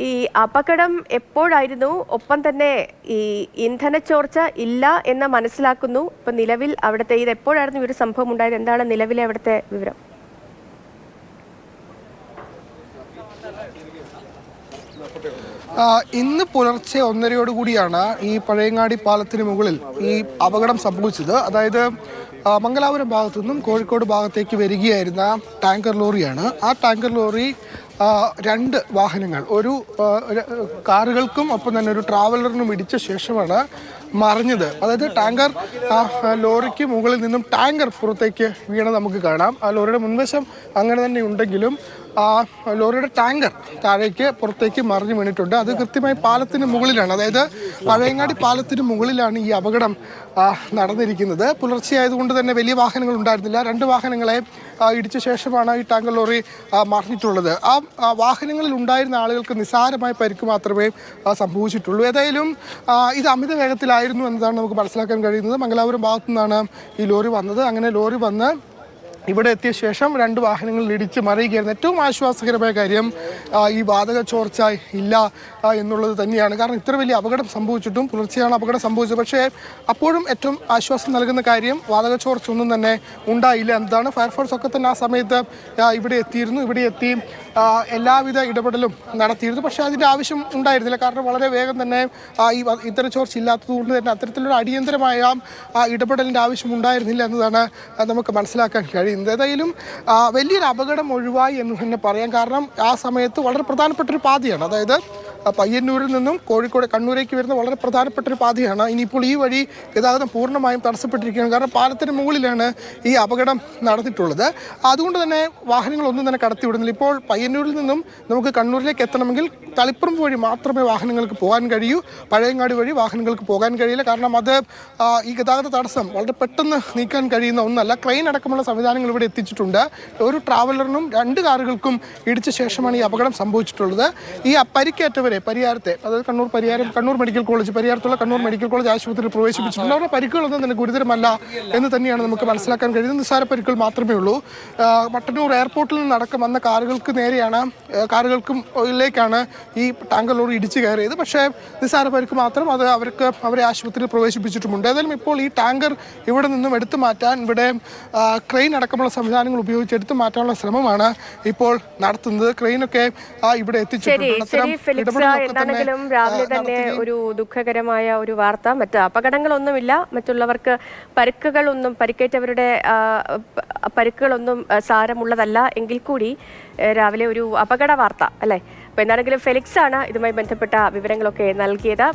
ഈ അപകടം എപ്പോഴായിരുന്നു, ഒപ്പം തന്നെ ഈ ഇന്ധനച്ചോർച്ച ഇല്ല എന്ന് മനസ്സിലാക്കുന്നു. ഇപ്പൊ നിലവിൽ അവിടുത്തെ ഇത് എപ്പോഴായിരുന്നു ഈ ഒരു സംഭവം ഉണ്ടായത്? എന്താണ് നിലവിലെ അവിടുത്തെ വിവരം? ഇന്ന് പുലർച്ചെ 1:30 ഈ പഴയങ്ങാടി പാലത്തിന് മുകളിൽ ഈ അപകടം സംഭവിച്ചത്. അതായത് മംഗലാപുരം ഭാഗത്തു നിന്നും കോഴിക്കോട് ഭാഗത്തേക്ക് വരികയായിരുന്ന ടാങ്കർ ലോറിയാണ്. ആ ടാങ്കർ ലോറി രണ്ട് വാഹനങ്ങൾ, ഒരു കാറുകൾക്കും ഒപ്പം തന്നെ ഒരു ട്രാവലറിനും ഇടിച്ച ശേഷമാണ് മറിഞ്ഞത്. അതായത് ടാങ്കർ ലോറിക്ക് മുകളിൽ നിന്നും ടാങ്കർ പുറത്തേക്ക് വീണത് നമുക്ക് കാണാം. ആ ലോറിയുടെ മുൻവശം അങ്ങനെ തന്നെ ഉണ്ടെങ്കിലും ആ ലോറിയുടെ ടാങ്കർ താഴേക്ക് പുറത്തേക്ക് മറിഞ്ഞു വീണിട്ടുണ്ട്. അത് കൃത്യമായി പാലത്തിന് മുകളിലാണ്, അതായത് പഴയങ്ങാടി പാലത്തിന് മുകളിലാണ് ഈ അപകടം നടന്നിരിക്കുന്നത്. പുലർച്ചെ ആയതുകൊണ്ട് തന്നെ വലിയ വാഹനങ്ങൾ ഉണ്ടായിരുന്നില്ല. രണ്ട് വാഹനങ്ങളെ ഇടിച്ച ശേഷമാണ് ഈ ടാങ്കർ ലോറി മറിഞ്ഞിട്ടുള്ളത്. ആ വാഹനങ്ങളിൽ ഉണ്ടായിരുന്ന ആളുകൾക്ക് നിസ്സാരമായ പരിക്ക് മാത്രമേ സംഭവിച്ചിട്ടുള്ളൂ. ഏതായാലും ഇത് അമിത വേഗത്തിലായിരുന്നു എന്നതാണ് നമുക്ക് മനസ്സിലാക്കാൻ കഴിയുന്നത്. മംഗലാപുരം ഭാഗത്തു നിന്നാണ് ഈ ലോറി വന്നത്. അങ്ങനെ ലോറി വന്ന് ഇവിടെ എത്തിയ ശേഷം രണ്ട് വാഹനങ്ങളിൽ ഇടിച്ച് മറിയുകയായിരുന്നു. ഏറ്റവും ആശ്വാസകരമായ കാര്യം ഈ വാതക ചോർച്ച ഇല്ല എന്നുള്ളത് തന്നെയാണ്. കാരണം ഇത്ര വലിയ അപകടം സംഭവിച്ചിട്ടും പുലർച്ചെയാണ് അപകടം സംഭവിച്ചത്. പക്ഷേ അപ്പോഴും ഏറ്റവും ആശ്വാസം നൽകുന്ന കാര്യം വാതക ചോർച്ച ഒന്നും തന്നെ ഉണ്ടായില്ല എന്നതാണ്. ഫയർഫോഴ്സ് ഒക്കെ തന്നെ ആ സമയത്ത് ഇവിടെ എത്തിയിരുന്നു. ഇവിടെ എത്തി എല്ലാവിധ ഇടപെടലും നടത്തിയിരുന്നു. പക്ഷേ അതിൻ്റെ ആവശ്യം ഉണ്ടായിരുന്നില്ല. കാരണം വളരെ വേഗം തന്നെ ഈ ഇത്തരം ചോർച്ച ഇല്ലാത്തതുകൊണ്ട് തന്നെ അത്തരത്തിലൊരു അടിയന്തരമായ ഇടപെടലിൻ്റെ ആവശ്യം ഉണ്ടായിരുന്നില്ല എന്നതാണ് നമുക്ക് മനസ്സിലാക്കാൻ കഴിയുന്നത്. ഏതായാലും വലിയൊരു അപകടം ഒഴിവായി എന്ന് തന്നെ പറയാം. കാരണം ആ സമയത്ത് വളരെ പ്രധാനപ്പെട്ടൊരു പാതയാണ്. അതായത് പയ്യന്നൂരിൽ നിന്നും കോഴിക്കോട് കണ്ണൂരേക്ക് വരുന്ന വളരെ പ്രധാനപ്പെട്ട ഒരു പാതയാണ്. ഇനിയിപ്പോൾ ഈ വഴി ഗതാഗതം പൂർണ്ണമായും തടസ്സപ്പെട്ടിരിക്കുകയാണ്. കാരണം പാലത്തിന് മുകളിലാണ് ഈ അപകടം നടന്നിട്ടുള്ളത്. അതുകൊണ്ട് തന്നെ വാഹനങ്ങളൊന്നും തന്നെ കടത്തിവിടുന്നില്ല. ഇപ്പോൾ പയ്യന്നൂരിൽ നിന്നും നമുക്ക് കണ്ണൂരിലേക്ക് എത്തണമെങ്കിൽ തളിപ്പറമ്പ് വഴി മാത്രമേ വാഹനങ്ങൾക്ക് പോകാൻ കഴിയൂ. പഴയങ്ങാടി വഴി വാഹനങ്ങൾക്ക് പോകാൻ കഴിയില്ല. കാരണം അത് ഈ ഗതാഗത തടസ്സം വളരെ പെട്ടെന്ന് നീക്കാൻ കഴിയുന്ന ഒന്നല്ല. ക്രെയിൻ അടക്കമുള്ള സംവിധാനങ്ങൾ ഇവിടെ എത്തിച്ചിട്ടുണ്ട്. ഒരു ട്രാവലറിനും രണ്ട് കാറുകൾക്കും ഇടിച്ച ശേഷമാണ് ഈ അപകടം സംഭവിച്ചിട്ടുള്ളത്. ഈ പരിക്കേറ്റവരെ പരിയാരത്തെ, അതായത് കണ്ണൂർ മെഡിക്കൽ കോളേജ്, പരിയാരത്തുള്ള കണ്ണൂർ മെഡിക്കൽ കോളേജ് ആശുപത്രിയിൽ പ്രവേശിപ്പിച്ചിട്ടുണ്ട്. അവരുടെ പരിക്കുകളൊന്നും തന്നെ ഗുരുതരമല്ല എന്ന് തന്നെയാണ് നമുക്ക് മനസ്സിലാക്കാൻ കഴിയുന്നത്. നിസ്സാര പരിക്കുകൾ മാത്രമേ ഉള്ളൂ. മട്ടന്നൂർ എയർപോർട്ടിൽ നിന്നടക്കം വന്ന കാറുകൾക്കിലേക്കാണ് ഈ ടാങ്കർ ലോറി ഇടിച്ചു കയറിയത്. പക്ഷേ നിസ്സാര പരിക്ക് മാത്രം. അത് അവരെ ആശുപത്രിയിൽ പ്രവേശിപ്പിച്ചിട്ടുമുണ്ട്. ഏതായാലും ഇപ്പോൾ ഈ ടാങ്കർ ഇവിടെ നിന്നും എടുത്തു മാറ്റാൻ ഇവിടെ ക്രെയിൻ അടക്കമുള്ള സംവിധാനങ്ങൾ ഉപയോഗിച്ച് എടുത്തു മാറ്റാനുള്ള ശ്രമമാണ് ഇപ്പോൾ നടത്തുന്നത്. ക്രെയിനൊക്കെ ഇവിടെ എത്തിച്ചിട്ടുണ്ട്. എന്താണെങ്കിലും രാവിലെ തന്നെ ഒരു ദുഃഖകരമായ ഒരു വാർത്ത. മറ്റ് അപകടങ്ങളൊന്നുമില്ല, മറ്റുള്ളവർക്ക് പരിക്കേറ്റവരുടെ പരിക്കുകളൊന്നും സാരമുള്ളതല്ല എങ്കിൽ കൂടി രാവിലെ ഒരു അപകട വാർത്ത അല്ലേ? അപ്പോൾ എന്താണെങ്കിലും ഫെലിക്സ് ആണ് ഇതുമായി ബന്ധപ്പെട്ട വിവരങ്ങളൊക്കെ നൽകിയത്.